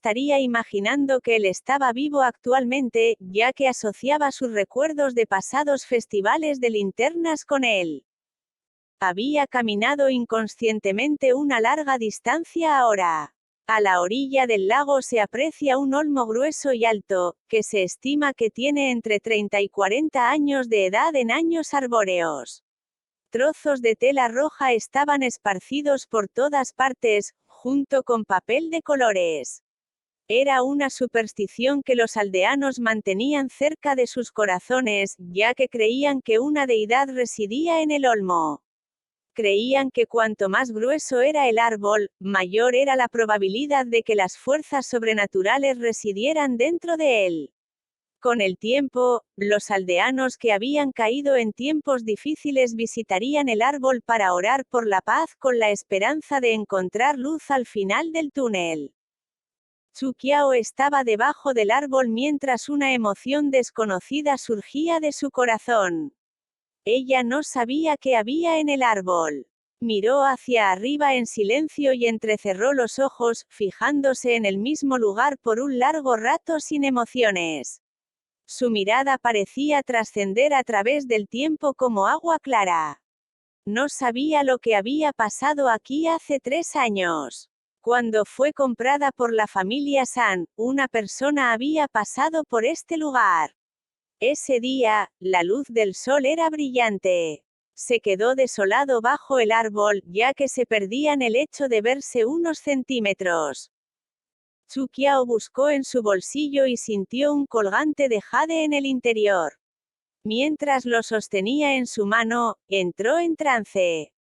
estaría imaginando que él estaba vivo actualmente, ya que asociaba sus recuerdos de pasados festivales de linternas con él. Había caminado inconscientemente una larga distancia ahora. A la orilla del lago se aprecia un olmo grueso y alto, que se estima que tiene entre 30 y 40 años de edad en años arbóreos. Trozos de tela roja estaban esparcidos por todas partes, junto con papel de colores. Era una superstición que los aldeanos mantenían cerca de sus corazones, ya que creían que una deidad residía en el olmo. Creían que cuanto más grueso era el árbol, mayor era la probabilidad de que las fuerzas sobrenaturales residieran dentro de él. Con el tiempo, los aldeanos que habían caído en tiempos difíciles visitarían el árbol para orar por la paz con la esperanza de encontrar luz al final del túnel. Chu Qiao estaba debajo del árbol mientras una emoción desconocida surgía de su corazón. Ella no sabía qué había en el árbol. Miró hacia arriba en silencio y entrecerró los ojos, fijándose en el mismo lugar por un largo rato sin emociones. Su mirada parecía trascender a través del tiempo como agua clara. No sabía lo que había pasado aquí hace 3 años. Cuando fue comprada por la familia San, una persona había pasado por este lugar. Ese día, la luz del sol era brillante. Se quedó desolado bajo el árbol, ya que se perdía en el hecho de verse unos centímetros. Chu Qiao buscó en su bolsillo y sintió un colgante de jade en el interior. Mientras lo sostenía en su mano, entró en trance.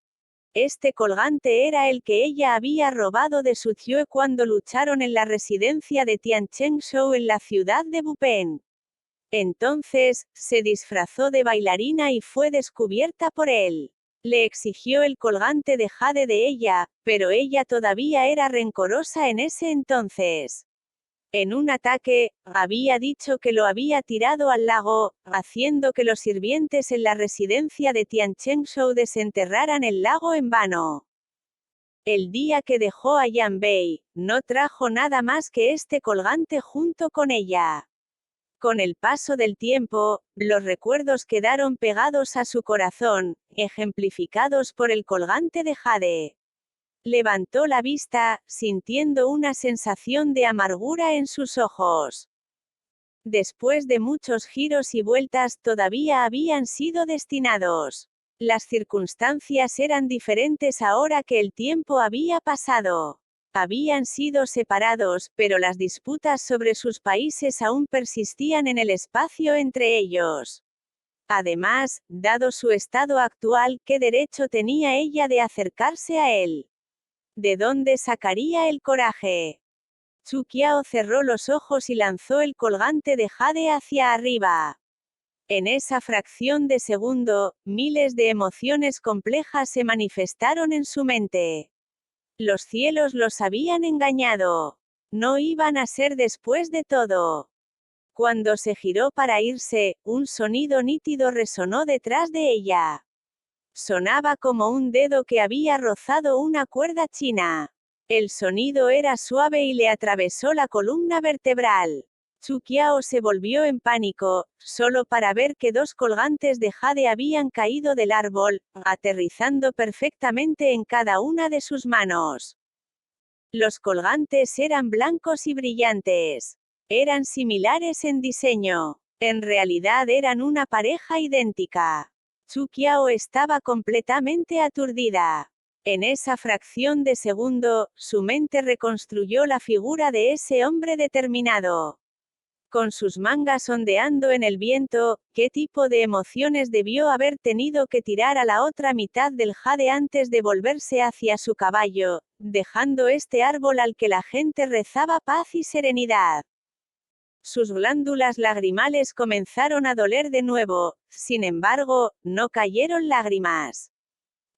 Este colgante era el que ella había robado de Su Qiao cuando lucharon en la residencia de Tianchengshou en la ciudad de Bupen. Entonces, se disfrazó de bailarina y fue descubierta por él. Le exigió el colgante de jade de ella, pero ella todavía era rencorosa en ese entonces. En un ataque, había dicho que lo había tirado al lago, haciendo que los sirvientes en la residencia de Tianchengshou desenterraran el lago en vano. El día que dejó a Yan Bei, no trajo nada más que este colgante junto con ella. Con el paso del tiempo, los recuerdos quedaron pegados a su corazón, ejemplificados por el colgante de jade. Levantó la vista, sintiendo una sensación de amargura en sus ojos. Después de muchos giros y vueltas, todavía habían sido destinados. Las circunstancias eran diferentes ahora que el tiempo había pasado. Habían sido separados, pero las disputas sobre sus países aún persistían en el espacio entre ellos. Además, dado su estado actual, ¿qué derecho tenía ella de acercarse a él? ¿De dónde sacaría el coraje? Chu Qiao cerró los ojos y lanzó el colgante de jade hacia arriba. En esa fracción de segundo, miles de emociones complejas se manifestaron en su mente. Los cielos los habían engañado. No iban a ser después de todo. Cuando se giró para irse, un sonido nítido resonó detrás de ella. Sonaba como un dedo que había rozado una cuerda china. El sonido era suave y le atravesó la columna vertebral. Chu Qiao se volvió en pánico, solo para ver que 2 colgantes de jade habían caído del árbol, aterrizando perfectamente en cada una de sus manos. Los colgantes eran blancos y brillantes. Eran similares en diseño. En realidad eran una pareja idéntica. Chu Qiao estaba completamente aturdida. En esa fracción de segundo, su mente reconstruyó la figura de ese hombre determinado. Con sus mangas ondeando en el viento, ¿qué tipo de emociones debió haber tenido que tirar a la otra mitad del jade antes de volverse hacia su caballo, dejando este árbol al que la gente rezaba paz y serenidad? Sus glándulas lagrimales comenzaron a doler de nuevo, sin embargo, no cayeron lágrimas.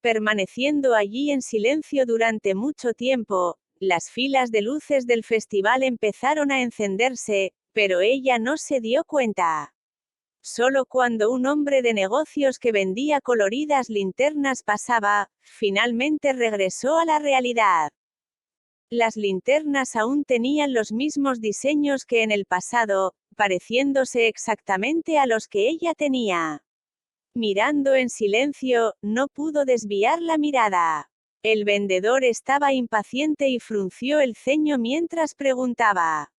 Permaneciendo allí en silencio durante mucho tiempo, las filas de luces del festival empezaron a encenderse, pero ella no se dio cuenta. Solo cuando un hombre de negocios que vendía coloridas linternas pasaba, finalmente regresó a la realidad. Las linternas aún tenían los mismos diseños que en el pasado, pareciéndose exactamente a los que ella tenía. Mirando en silencio, no pudo desviar la mirada. El vendedor estaba impaciente y frunció el ceño mientras preguntaba.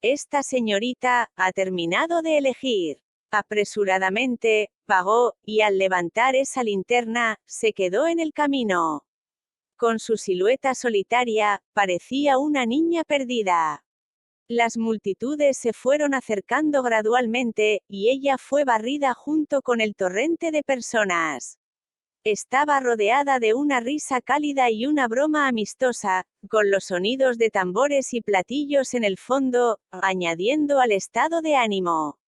«Esta señorita, ha terminado de elegir». Apresuradamente, pagó, y al levantar esa linterna, se quedó en el camino. Con su silueta solitaria, parecía una niña perdida. Las multitudes se fueron acercando gradualmente, y ella fue barrida junto con el torrente de personas. Estaba rodeada de una risa cálida y una broma amistosa, con los sonidos de tambores y platillos en el fondo, añadiendo al estado de ánimo.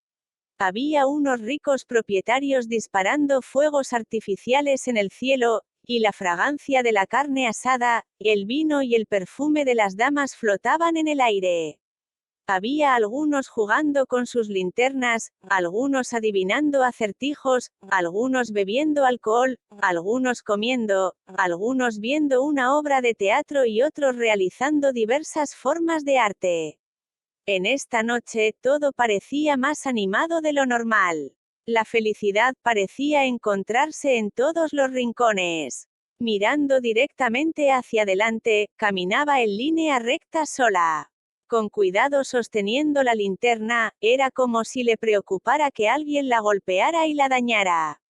Había unos ricos propietarios disparando fuegos artificiales en el cielo, y la fragancia de la carne asada, el vino y el perfume de las damas flotaban en el aire. Había algunos jugando con sus linternas, algunos adivinando acertijos, algunos bebiendo alcohol, algunos comiendo, algunos viendo una obra de teatro y otros realizando diversas formas de arte. En esta noche todo parecía más animado de lo normal. La felicidad parecía encontrarse en todos los rincones. Mirando directamente hacia adelante, caminaba en línea recta sola. Con cuidado sosteniendo la linterna, era como si le preocupara que alguien la golpeara y la dañara.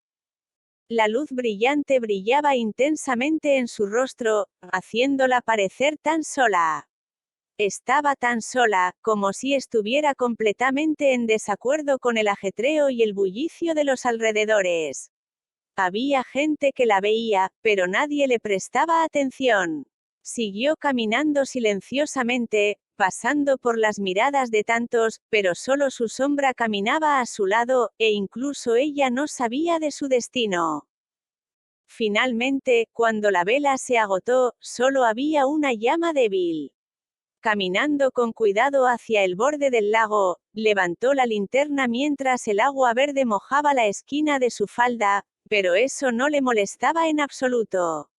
La luz brillante brillaba intensamente en su rostro, haciéndola parecer tan sola. Estaba tan sola, como si estuviera completamente en desacuerdo con el ajetreo y el bullicio de los alrededores. Había gente que la veía, pero nadie le prestaba atención. Siguió caminando silenciosamente, pasando por las miradas de tantos, pero solo su sombra caminaba a su lado, e incluso ella no sabía de su destino. Finalmente, cuando la vela se agotó, solo había una llama débil. Caminando con cuidado hacia el borde del lago, levantó la linterna mientras el agua verde mojaba la esquina de su falda, pero eso no le molestaba en absoluto.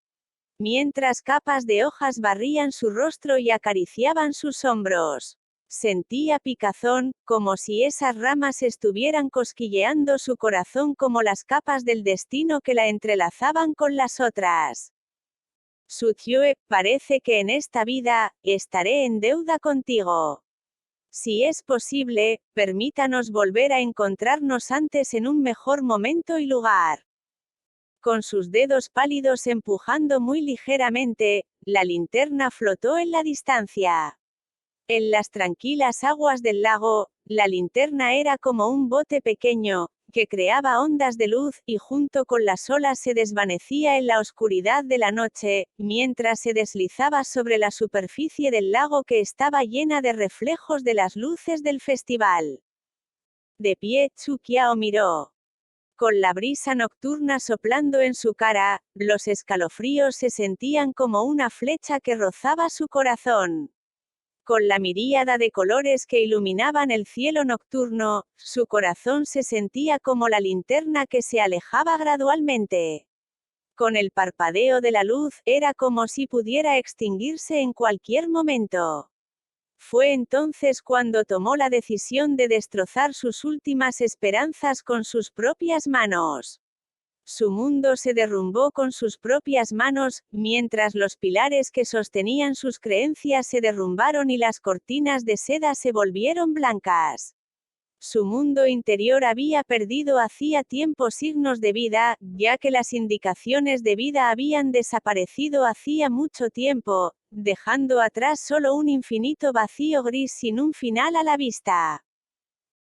Mientras capas de hojas barrían su rostro y acariciaban sus hombros. Sentía picazón, como si esas ramas estuvieran cosquilleando su corazón como las capas del destino que la entrelazaban con las otras. Sukyue, parece que en esta vida, estaré en deuda contigo. Si es posible, permítanos volver a encontrarnos antes en un mejor momento y lugar. Con sus dedos pálidos empujando muy ligeramente, la linterna flotó en la distancia. En las tranquilas aguas del lago, la linterna era como un bote pequeño, que creaba ondas de luz, y junto con las olas se desvanecía en la oscuridad de la noche, mientras se deslizaba sobre la superficie del lago que estaba llena de reflejos de las luces del festival. De pie, Chu Qiao miró. Con la brisa nocturna soplando en su cara, los escalofríos se sentían como una flecha que rozaba su corazón. Con la miríada de colores que iluminaban el cielo nocturno, su corazón se sentía como la linterna que se alejaba gradualmente. Con el parpadeo de la luz, era como si pudiera extinguirse en cualquier momento. Fue entonces cuando tomó la decisión de destrozar sus últimas esperanzas con sus propias manos. Su mundo se derrumbó con sus propias manos, mientras los pilares que sostenían sus creencias se derrumbaron y las cortinas de seda se volvieron blancas. Su mundo interior había perdido hacía tiempo signos de vida, ya que las indicaciones de vida habían desaparecido hacía mucho tiempo, dejando atrás solo un infinito vacío gris sin un final a la vista.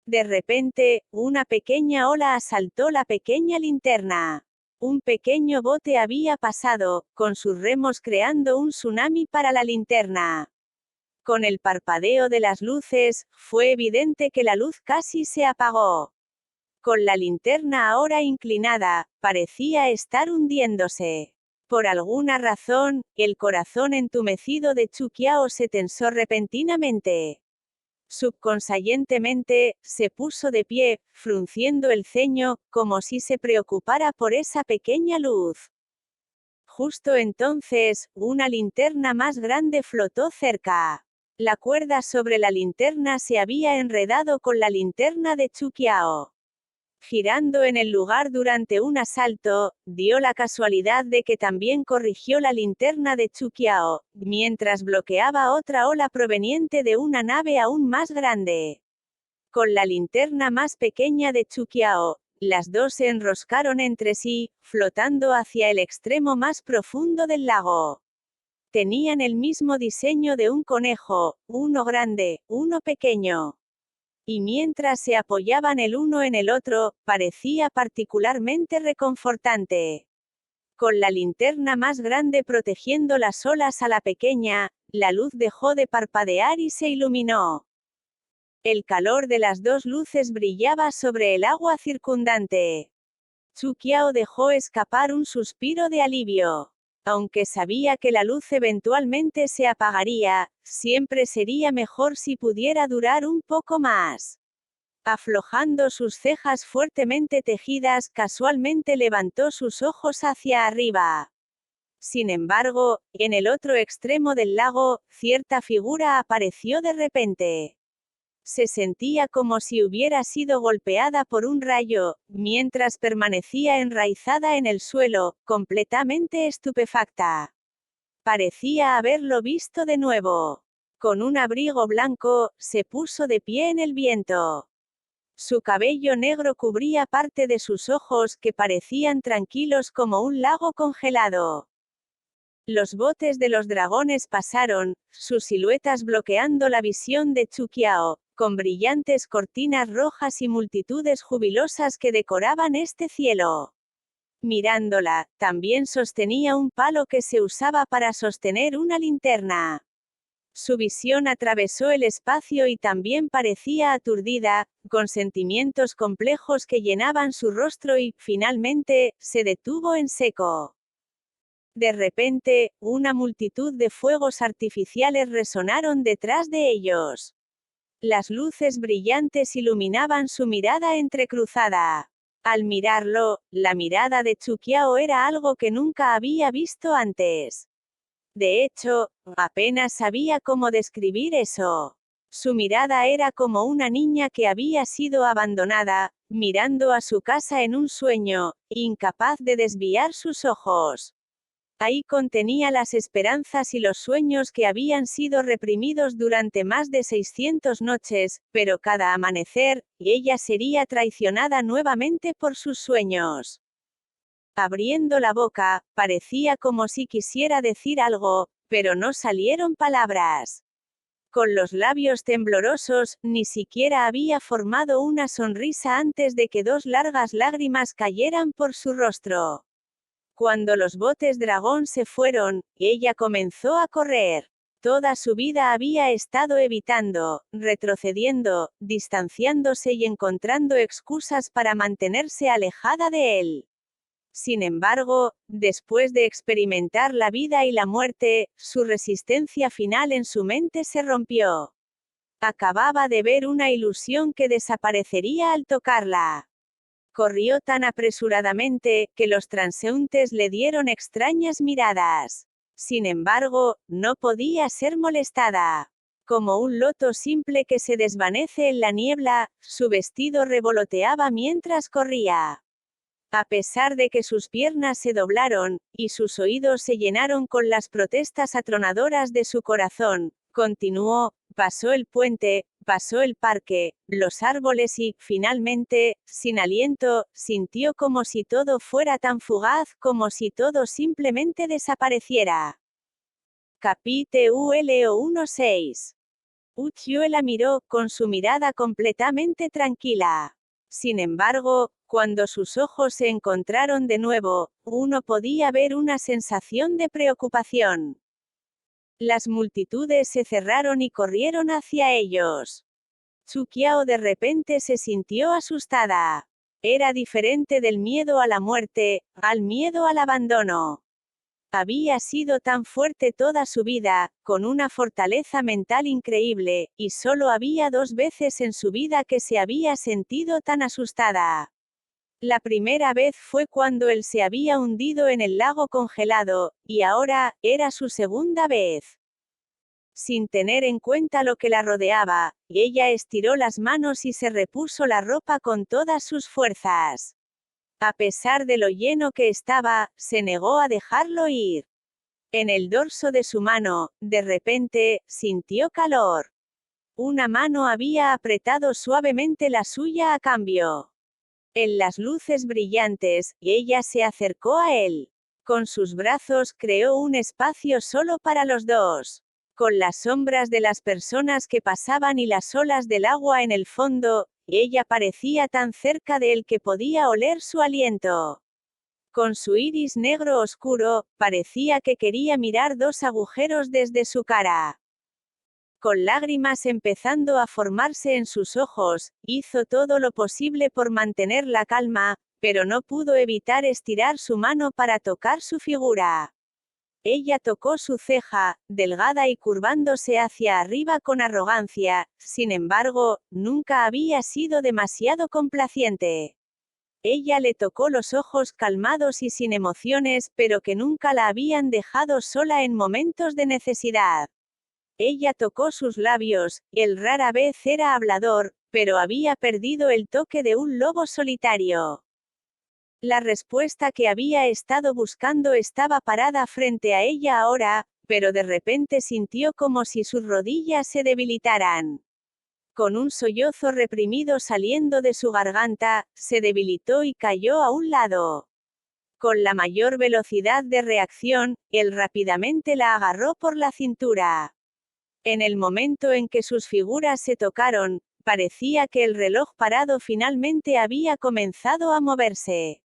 De repente, una pequeña ola asaltó la pequeña linterna. Un pequeño bote había pasado, con sus remos creando un tsunami para la linterna. Con el parpadeo de las luces, fue evidente que la luz casi se apagó. Con la linterna ahora inclinada, parecía estar hundiéndose. Por alguna razón, el corazón entumecido de Chu Qiao se tensó repentinamente. Subconscientemente, se puso de pie, frunciendo el ceño, como si se preocupara por esa pequeña luz. Justo entonces, una linterna más grande flotó cerca. La cuerda sobre la linterna se había enredado con la linterna de Chuqiao. Girando en el lugar durante un asalto, dio la casualidad de que también corrigió la linterna de Chuqiao, mientras bloqueaba otra ola proveniente de una nave aún más grande. Con la linterna más pequeña de Chuqiao, las dos se enroscaron entre sí, flotando hacia el extremo más profundo del lago. Tenían el mismo diseño de un conejo, uno grande, uno pequeño. Y mientras se apoyaban el uno en el otro, parecía particularmente reconfortante. Con la linterna más grande protegiendo las olas a la pequeña, la luz dejó de parpadear y se iluminó. El calor de las dos luces brillaba sobre el agua circundante. Chuqiao dejó escapar un suspiro de alivio. Aunque sabía que la luz eventualmente se apagaría, siempre sería mejor si pudiera durar un poco más. Aflojando sus cejas fuertemente tejidas, casualmente levantó sus ojos hacia arriba. Sin embargo, en el otro extremo del lago, cierta figura apareció de repente. Se sentía como si hubiera sido golpeada por un rayo, mientras permanecía enraizada en el suelo, completamente estupefacta. Parecía haberlo visto de nuevo. Con un abrigo blanco, se puso de pie en el viento. Su cabello negro cubría parte de sus ojos que parecían tranquilos como un lago congelado. Los botes de los dragones pasaron, sus siluetas bloqueando la visión de Chuqiao, con brillantes cortinas rojas y multitudes jubilosas que decoraban este cielo. Mirándola, también sostenía un palo que se usaba para sostener una linterna. Su visión atravesó el espacio y también parecía aturdida, con sentimientos complejos que llenaban su rostro y, finalmente, se detuvo en seco. De repente, una multitud de fuegos artificiales resonaron detrás de ellos. Las luces brillantes iluminaban su mirada entrecruzada. Al mirarlo, la mirada de Chuqiao era algo que nunca había visto antes. De hecho, apenas sabía cómo describir eso. Su mirada era como una niña que había sido abandonada, mirando a su casa en un sueño, incapaz de desviar sus ojos. Ahí contenía las esperanzas y los sueños que habían sido reprimidos durante más de 600 noches, pero cada amanecer, ella sería traicionada nuevamente por sus sueños. Abriendo la boca, parecía como si quisiera decir algo, pero no salieron palabras. Con los labios temblorosos, ni siquiera había formado una sonrisa antes de que dos largas lágrimas cayeran por su rostro. Cuando los botes dragón se fueron, ella comenzó a correr. Toda su vida había estado evitando, retrocediendo, distanciándose y encontrando excusas para mantenerse alejada de él. Sin embargo, después de experimentar la vida y la muerte, su resistencia final en su mente se rompió. Acababa de ver una ilusión que desaparecería al tocarla. Corrió tan apresuradamente, que los transeúntes le dieron extrañas miradas. Sin embargo, no podía ser molestada. Como un loto simple que se desvanece en la niebla, su vestido revoloteaba mientras corría. A pesar de que sus piernas se doblaron, y sus oídos se llenaron con las protestas atronadoras de su corazón, continuó, pasó el puente, pasó el parque, los árboles y, finalmente, sin aliento, sintió como si todo fuera tan fugaz, como si todo simplemente desapareciera. Capítulo 1:6. Uchiue la miró, con su mirada completamente tranquila. Sin embargo, cuando sus ojos se encontraron de nuevo, uno podía ver una sensación de preocupación. Las multitudes se cerraron y corrieron hacia ellos. Chuqiao de repente se sintió asustada. Era diferente del miedo a la muerte, al miedo al abandono. Había sido tan fuerte toda su vida, con una fortaleza mental increíble, y solo había 2 veces en su vida que se había sentido tan asustada. La primera vez fue cuando él se había hundido en el lago congelado, y ahora, era su segunda vez. Sin tener en cuenta lo que la rodeaba, ella estiró las manos y se repuso la ropa con todas sus fuerzas. A pesar de lo lleno que estaba, se negó a dejarlo ir. En el dorso de su mano, de repente, sintió calor. Una mano había apretado suavemente la suya a cambio. En las luces brillantes, ella se acercó a él. Con sus brazos creó un espacio solo para los dos. Con las sombras de las personas que pasaban y las olas del agua en el fondo, ella parecía tan cerca de él que podía oler su aliento. Con su iris negro oscuro, parecía que quería mirar dos agujeros desde su cara. Con lágrimas empezando a formarse en sus ojos, hizo todo lo posible por mantener la calma, pero no pudo evitar estirar su mano para tocar su figura. Ella tocó su ceja, delgada y curvándose hacia arriba con arrogancia, sin embargo, nunca había sido demasiado complaciente. Ella le tocó los ojos calmados y sin emociones, pero que nunca la habían dejado sola en momentos de necesidad. Ella tocó sus labios, él rara vez era hablador, pero había perdido el toque de un lobo solitario. La respuesta que había estado buscando estaba parada frente a ella ahora, pero de repente sintió como si sus rodillas se debilitaran. Con un sollozo reprimido saliendo de su garganta, se debilitó y cayó a un lado. Con la mayor velocidad de reacción, él rápidamente la agarró por la cintura. En el momento en que sus figuras se tocaron, parecía que el reloj parado finalmente había comenzado a moverse.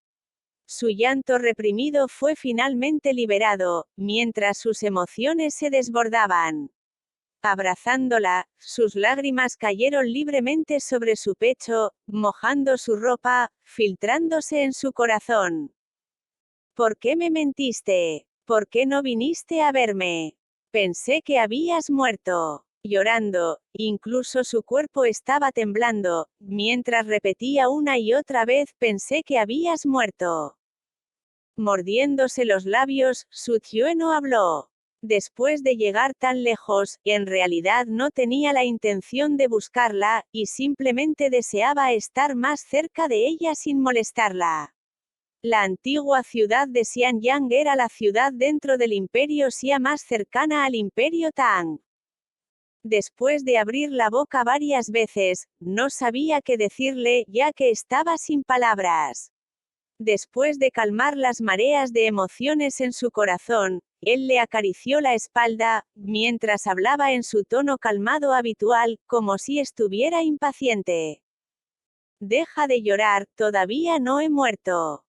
Su llanto reprimido fue finalmente liberado, mientras sus emociones se desbordaban. Abrazándola, sus lágrimas cayeron libremente sobre su pecho, mojando su ropa, filtrándose en su corazón. ¿Por qué me mentiste? ¿Por qué no viniste a verme? Pensé que habías muerto. Llorando, incluso su cuerpo estaba temblando, mientras repetía una y otra vez, pensé que habías muerto. Mordiéndose los labios, Su Tyue no habló. Después de llegar tan lejos, en realidad no tenía la intención de buscarla, y simplemente deseaba estar más cerca de ella sin molestarla. La antigua ciudad de Xianyang era la ciudad dentro del Imperio Xia más cercana al Imperio Tang. Después de abrir la boca varias veces, no sabía qué decirle, ya que estaba sin palabras. Después de calmar las mareas de emociones en su corazón, él le acarició la espalda, mientras hablaba en su tono calmado habitual, como si estuviera impaciente. Deja de llorar, todavía no he muerto.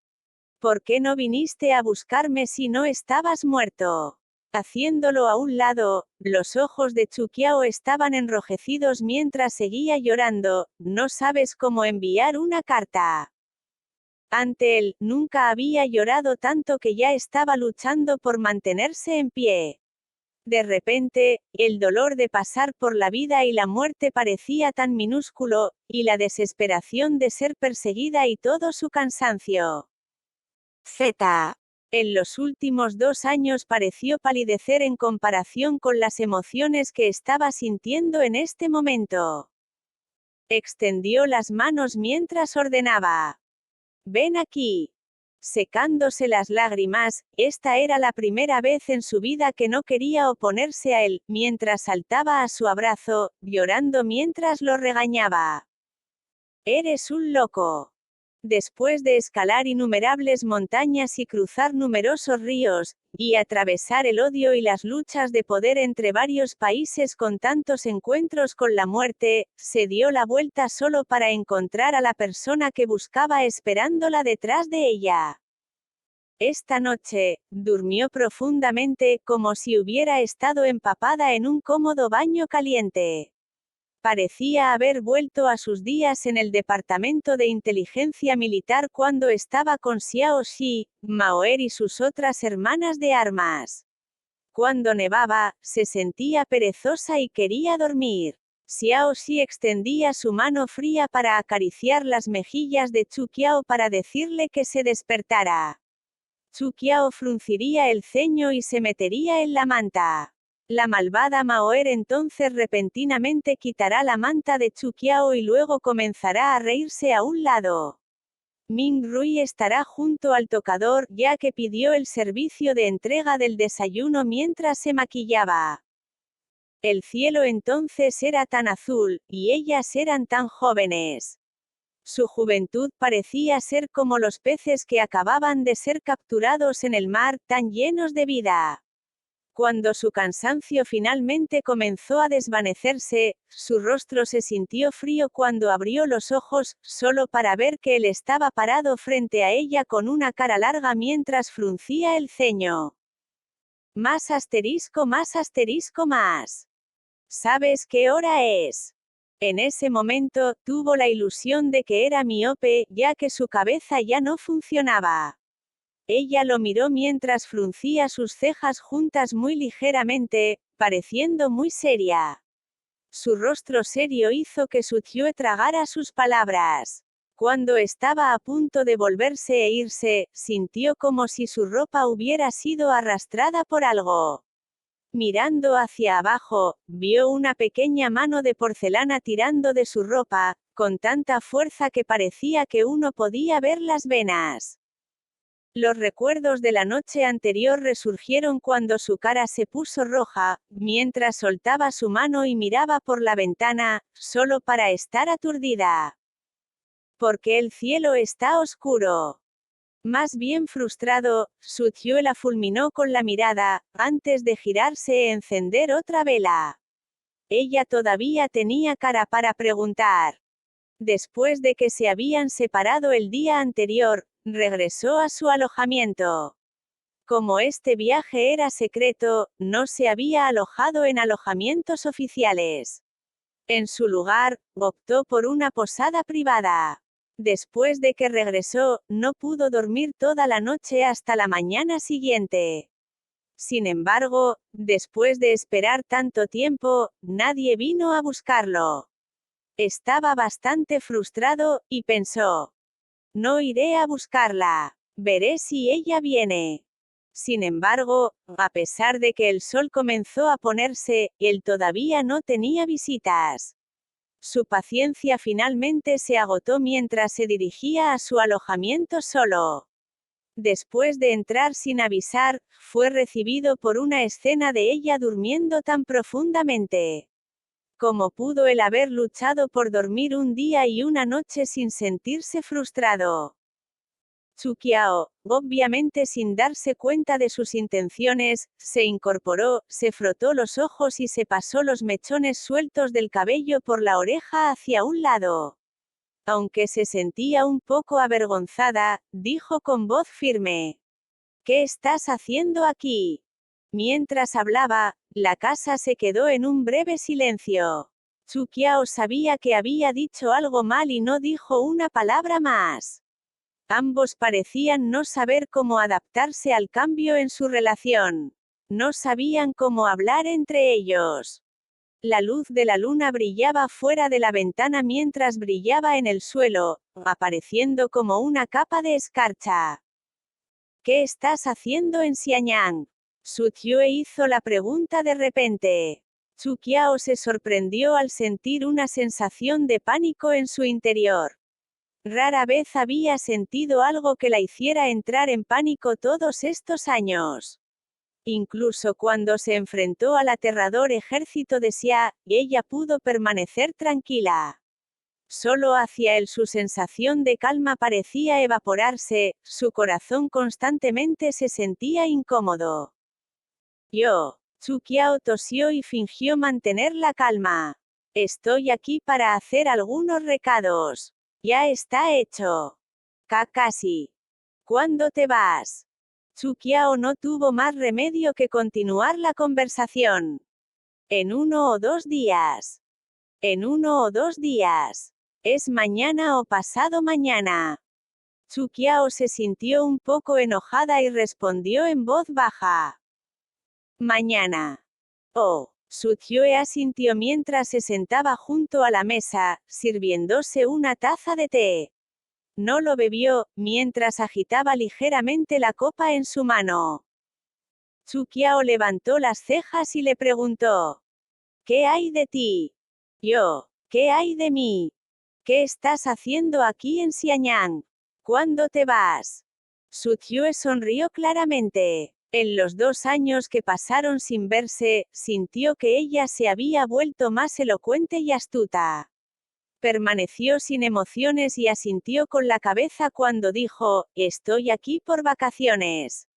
¿Por qué no viniste a buscarme si no estabas muerto? Haciéndolo a un lado, los ojos de Chu Qiao estaban enrojecidos mientras seguía llorando. No sabes cómo enviar una carta. Ante él, nunca había llorado tanto que ya estaba luchando por mantenerse en pie. De repente, el dolor de pasar por la vida y la muerte parecía tan minúsculo, y la desesperación de ser perseguida y todo su cansancio. Z. En los últimos 2 años pareció palidecer en comparación con las emociones que estaba sintiendo en este momento. Extendió las manos mientras ordenaba. Ven aquí. Secándose las lágrimas, esta era la primera vez en su vida que no quería oponerse a él, mientras saltaba a su abrazo, llorando mientras lo regañaba. Eres un loco. Después de escalar innumerables montañas y cruzar numerosos ríos, y atravesar el odio y las luchas de poder entre varios países con tantos encuentros con la muerte, se dio la vuelta solo para encontrar a la persona que buscaba esperándola detrás de ella. Esta noche, durmió profundamente, como si hubiera estado empapada en un cómodo baño caliente. Parecía haber vuelto a sus días en el departamento de inteligencia militar cuando estaba con Xiao Xi, Maoer y sus otras hermanas de armas. Cuando nevaba, se sentía perezosa y quería dormir. Xiao Xi extendía su mano fría para acariciar las mejillas de Chu Qiao para decirle que se despertara. Chu Qiao frunciría el ceño y se metería en la manta. La malvada Maoer entonces repentinamente quitará la manta de Chu Qiao y luego comenzará a reírse a un lado. Ming Rui estará junto al tocador, ya que pidió el servicio de entrega del desayuno mientras se maquillaba. El cielo entonces era tan azul, y ellas eran tan jóvenes. Su juventud parecía ser como los peces que acababan de ser capturados en el mar, tan llenos de vida. Cuando su cansancio finalmente comenzó a desvanecerse, su rostro se sintió frío cuando abrió los ojos, solo para ver que él estaba parado frente a ella con una cara larga mientras fruncía el ceño. Más asterisco, más asterisco, más. ¿Sabes qué hora es? En ese momento, tuvo la ilusión de que era miope, ya que su cabeza ya no funcionaba. Ella lo miró mientras fruncía sus cejas juntas muy ligeramente, pareciendo muy seria. Su rostro serio hizo que Su Tue tragara sus palabras. Cuando estaba a punto de volverse e irse, sintió como si su ropa hubiera sido arrastrada por algo. Mirando hacia abajo, vio una pequeña mano de porcelana tirando de su ropa, con tanta fuerza que parecía que uno podía ver las venas. Los recuerdos de la noche anterior resurgieron cuando su cara se puso roja, mientras soltaba su mano y miraba por la ventana, solo para estar aturdida. Porque el cielo está oscuro. Más bien frustrado, Su Tue la fulminó con la mirada, antes de girarse e encender otra vela. Ella todavía tenía cara para preguntar. Después de que se habían separado el día anterior, regresó a su alojamiento. Como este viaje era secreto, no se había alojado en alojamientos oficiales. En su lugar, optó por una posada privada. Después de que regresó, no pudo dormir toda la noche hasta la mañana siguiente. Sin embargo, después de esperar tanto tiempo, nadie vino a buscarlo. Estaba bastante frustrado, y pensó: no iré a buscarla. Veré si ella viene. Sin embargo, a pesar de que el sol comenzó a ponerse, él todavía no tenía visitas. Su paciencia finalmente se agotó mientras se dirigía a su alojamiento solo. Después de entrar sin avisar, fue recibido por una escena de ella durmiendo tan profundamente. ¿Cómo pudo él haber luchado por dormir un día y una noche sin sentirse frustrado? Chu Qiao, obviamente sin darse cuenta de sus intenciones, se incorporó, se frotó los ojos y se pasó los mechones sueltos del cabello por la oreja hacia un lado. Aunque se sentía un poco avergonzada, dijo con voz firme: ¿qué estás haciendo aquí? Mientras hablaba, la casa se quedó en un breve silencio. Chu Qiao sabía que había dicho algo mal y no dijo una palabra más. Ambos parecían no saber cómo adaptarse al cambio en su relación. No sabían cómo hablar entre ellos. La luz de la luna brillaba fuera de la ventana mientras brillaba en el suelo, apareciendo como una capa de escarcha. ¿Qué estás haciendo en Xianyang? Su Tue hizo la pregunta de repente. Chu Qiao se sorprendió al sentir una sensación de pánico en su interior. Rara vez había sentido algo que la hiciera entrar en pánico todos estos años. Incluso cuando se enfrentó al aterrador ejército de Xia, ella pudo permanecer tranquila. Solo hacia él su sensación de calma parecía evaporarse, su corazón constantemente se sentía incómodo. Chu Qiao tosió y fingió mantener la calma. Estoy aquí para hacer algunos recados. Ya está hecho. Casi. ¿Cuándo te vas? Chu Qiao no tuvo más remedio que continuar la conversación. En 1 o 2 días. En 1 o 2 días. ¿Es mañana o pasado mañana? Chu Qiao se sintió un poco enojada y respondió en voz baja: mañana. Oh. Sukyue asintió mientras se sentaba junto a la mesa, sirviéndose una taza de té. No lo bebió, mientras agitaba ligeramente la copa en su mano. Chuqiao levantó las cejas y le preguntó: ¿Qué hay de ti? Yo. ¿Qué hay de mí? ¿Qué estás haciendo aquí en Xianyang? ¿Cuándo te vas? Sukyue sonrió claramente. En los 2 años que pasaron sin verse, sintió que ella se había vuelto más elocuente y astuta. Permaneció sin emociones y asintió con la cabeza cuando dijo: estoy aquí por vacaciones.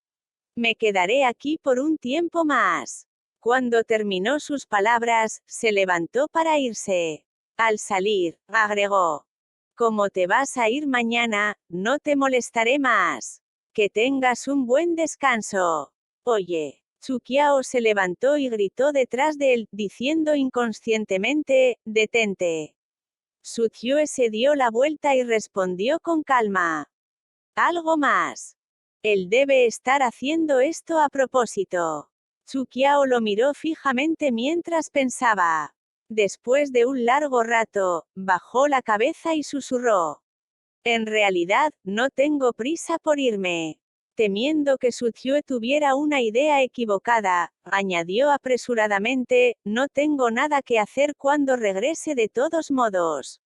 Me quedaré aquí por un tiempo más. Cuando terminó sus palabras, se levantó para irse. Al salir, agregó: como te vas a ir mañana, no te molestaré más. Que tengas un buen descanso. Oye. Chuqiao se levantó y gritó detrás de él, diciendo inconscientemente: detente. Sukyue se dio la vuelta y respondió con calma: algo más. Él debe estar haciendo esto a propósito. Chuqiao lo miró fijamente mientras pensaba. Después de un largo rato, bajó la cabeza y susurró: en realidad, no tengo prisa por irme. Temiendo que Sukyue tuviera una idea equivocada, añadió apresuradamente: no tengo nada que hacer cuando regrese de todos modos.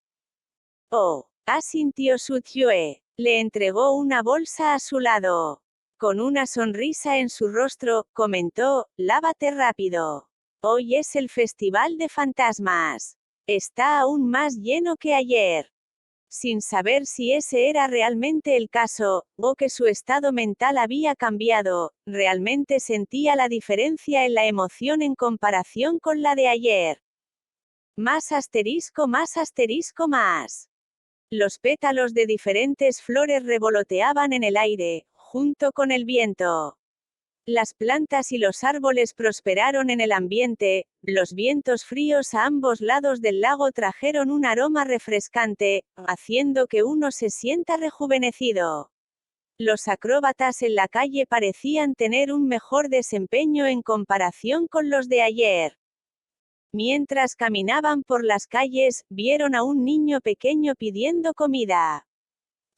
Oh, asintió Sukyue. Le entregó una bolsa a su lado. Con una sonrisa en su rostro, comentó: lávate rápido. Hoy es el Festival de Fantasmas. Está aún más lleno que ayer. Sin saber si ese era realmente el caso, o que su estado mental había cambiado, realmente sentía la diferencia en la emoción en comparación con la de ayer. Más asterisco más asterisco más. Los pétalos de diferentes flores revoloteaban en el aire, junto con el viento. Las plantas y los árboles prosperaron en el ambiente, los vientos fríos a ambos lados del lago trajeron un aroma refrescante, haciendo que uno se sienta rejuvenecido. Los acróbatas en la calle parecían tener un mejor desempeño en comparación con los de ayer. Mientras caminaban por las calles, vieron a un niño pequeño pidiendo comida.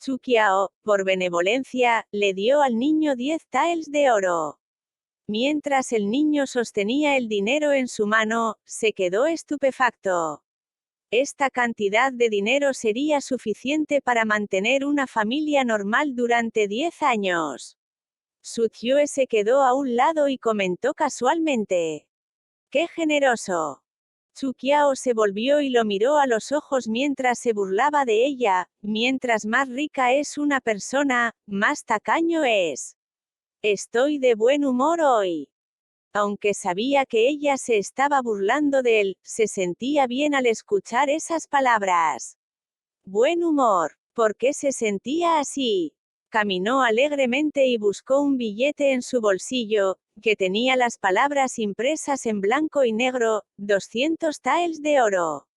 Chuqiao, por benevolencia, le dio al niño 10 taels de oro. Mientras el niño sostenía el dinero en su mano, se quedó estupefacto. Esta cantidad de dinero sería suficiente para mantener una familia normal durante 10 años. Sukyue se quedó a un lado y comentó casualmente: ¡qué generoso! Chuqiao se volvió y lo miró a los ojos mientras se burlaba de ella: mientras más rica es una persona, más tacaño es. Estoy de buen humor hoy. Aunque sabía que ella se estaba burlando de él, se sentía bien al escuchar esas palabras. Buen humor. ¿Por qué se sentía así? Caminó alegremente y buscó un billete en su bolsillo, que tenía las palabras impresas en blanco y negro: 200 taels de oro.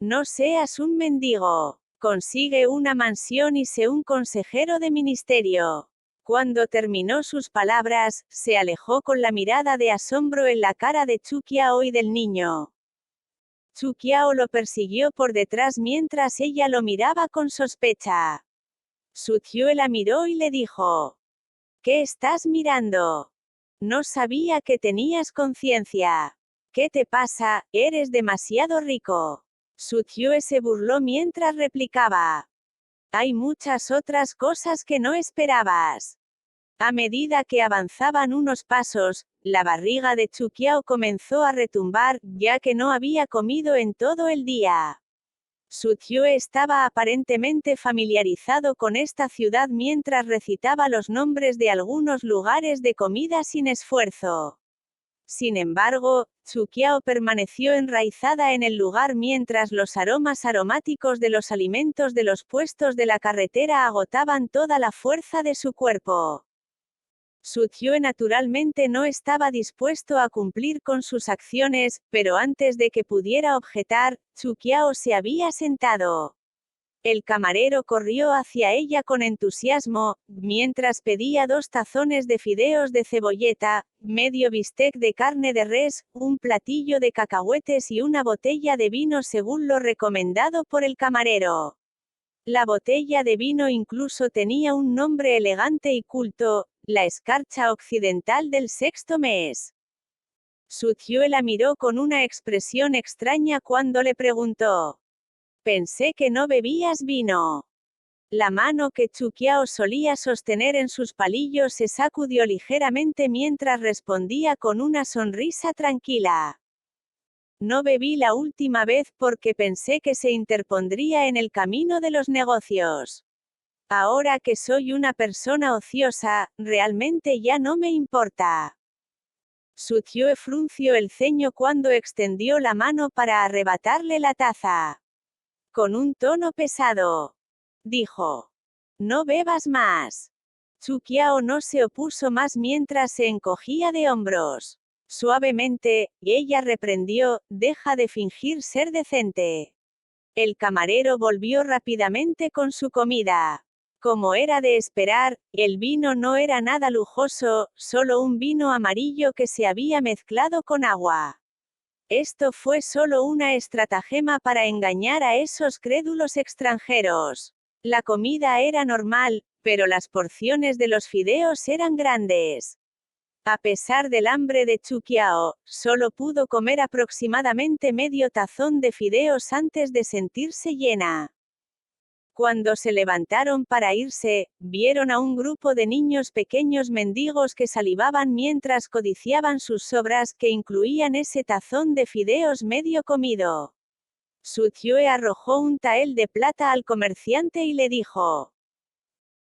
No seas un mendigo. Consigue una mansión y sé un consejero de ministerio. Cuando terminó sus palabras, se alejó con la mirada de asombro en la cara de Chuqiao y del niño. Chuqiao lo persiguió por detrás mientras ella lo miraba con sospecha. Sukyue la miró y le dijo: ¿qué estás mirando? No sabía que tenías conciencia. ¿Qué te pasa? Eres demasiado rico. Sukyue se burló mientras replicaba: hay muchas otras cosas que no esperabas. A medida que avanzaban unos pasos, la barriga de Chuqiao comenzó a retumbar, ya que no había comido en todo el día. Sukyue estaba aparentemente familiarizado con esta ciudad mientras recitaba los nombres de algunos lugares de comida sin esfuerzo. Sin embargo, Chuqiao permaneció enraizada en el lugar mientras los aromas aromáticos de los alimentos de los puestos de la carretera agotaban toda la fuerza de su cuerpo. Sukyue naturalmente no estaba dispuesto a cumplir con sus acciones, pero antes de que pudiera objetar, Chuqiao se había sentado. El camarero corrió hacia ella con entusiasmo, mientras pedía 2 tazones de fideos de cebolleta, medio bistec de carne de res, un platillo de cacahuetes y una botella de vino según lo recomendado por el camarero. La botella de vino incluso tenía un nombre elegante y culto, la escarcha occidental del sexto mes. Suzyue la miró con una expresión extraña cuando le preguntó. Pensé que no bebías vino. La mano que Chuquiao solía sostener en sus palillos se sacudió ligeramente mientras respondía con una sonrisa tranquila. No bebí la última vez porque pensé que se interpondría en el camino de los negocios. Ahora que soy una persona ociosa, realmente ya no me importa. Suzyue frunció el ceño cuando extendió la mano para arrebatarle la taza. Con un tono pesado, dijo. No bebas más. Chuquiao no se opuso más mientras se encogía de hombros. Suavemente, ella reprendió, deja de fingir ser decente. El camarero volvió rápidamente con su comida. Como era de esperar, el vino no era nada lujoso, solo un vino amarillo que se había mezclado con agua. Esto fue solo una estratagema para engañar a esos crédulos extranjeros. La comida era normal, pero las porciones de los fideos eran grandes. A pesar del hambre de Chuquiao, solo pudo comer aproximadamente medio tazón de fideos antes de sentirse llena. Cuando se levantaron para irse, vieron a un grupo de niños pequeños mendigos que salivaban mientras codiciaban sus sobras que incluían ese tazón de fideos medio comido. Suzyue arrojó un tael de plata al comerciante y le dijo: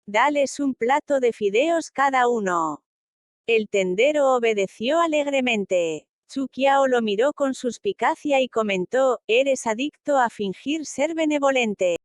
«Dales un plato de fideos cada uno». El tendero obedeció alegremente. Chuquiao lo miró con suspicacia y comentó: «Eres adicto a fingir ser benevolente».